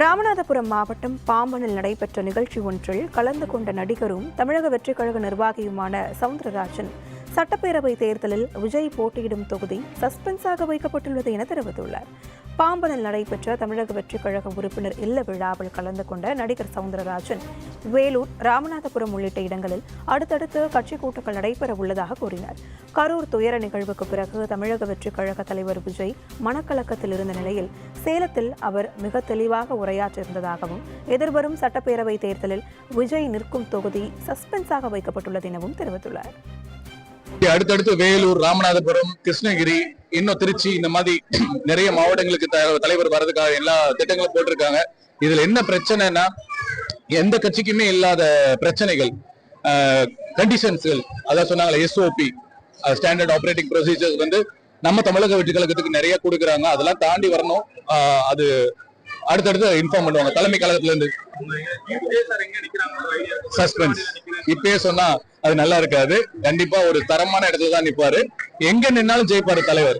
ராமநாதபுரம் மாவட்டம் பாம்பனில் நடைபெற்ற நிகழ்ச்சி ஒன்றில் கலந்து கொண்ட நடிகரும் தமிழக வெற்றிக் கழக நிர்வாகியுமான சவுந்தரராஜன் சட்டப்பேரவை தேர்தலில் விஜய் போட்டியிடும் தொகுதி சஸ்பென்ஸாக வைக்கப்பட்டுள்ளது என தெரிவித்துள்ளார். பாம்பனில் நடைபெற்ற தமிழக வெற்றிக் கழக உறுப்பினர் இல்ல விழாவில் கலந்து கொண்ட நடிகர் சவுந்தரராஜன் வேலூர், ராமநாதபுரம் உள்ளிட்ட இடங்களில் அடுத்தடுத்து கட்சி கூட்டங்கள் நடைபெற உள்ளதாக கூறினார். கரூர் துயர நிகழ்வுக்கு பிறகு தமிழக வெற்றிக் கழக தலைவர் விஜய் மனக்கலக்கத்தில் இருந்த நிலையில் சேலத்தில் அவர் மிக தெளிவாக உரையாற்றியிருந்ததாகவும் எதிர்வரும் சட்டப்பேரவை தேர்தலில் விஜய் நிற்கும் தொகுதி சஸ்பென்ஸாக வைக்கப்பட்டுள்ளது எனவும் தெரிவித்துள்ளார். அடுத்தடுத்து வேலூர், ராமநாதபுரம், கிருஷ்ணகிரி, இன்னும் திருச்சி, இந்த மாதிரி நிறைய மாவட்டங்களுக்கு தலைவர் வர்றதுக்காக எல்லா திட்டங்களும் போட்டிருக்காங்க. இதுல என்ன பிரச்சனைனா, எந்த கட்சிக்குமே இல்லாத பிரச்சனைகள், கண்டிஷன்ஸ்கள், அதான் சொன்னாங்க எஸ்ஓபி, ஸ்டாண்டர்ட் ஆபரேட்டிங் ப்ரொசீஜர்ஸ் வந்து நம்ம தமிழக வெற்றிக் கழகத்துக்கு நிறைய கொடுக்குறாங்க. அதெல்லாம் தாண்டி வரணும். அது அடுத்தடுத்து இன்ஃபார்ம் பண்ணுவாங்க தலைமை கழகத்துல இருந்து. சஸ்பென்ஸ் இப்பயே சொன்னா அது நல்லா இருக்காது. கண்டிப்பா ஒரு தரமான இடத்துல தான் நிப்பாரு. எங்க நின்னாலும் ஜெயிப்பாரு தலைவர்.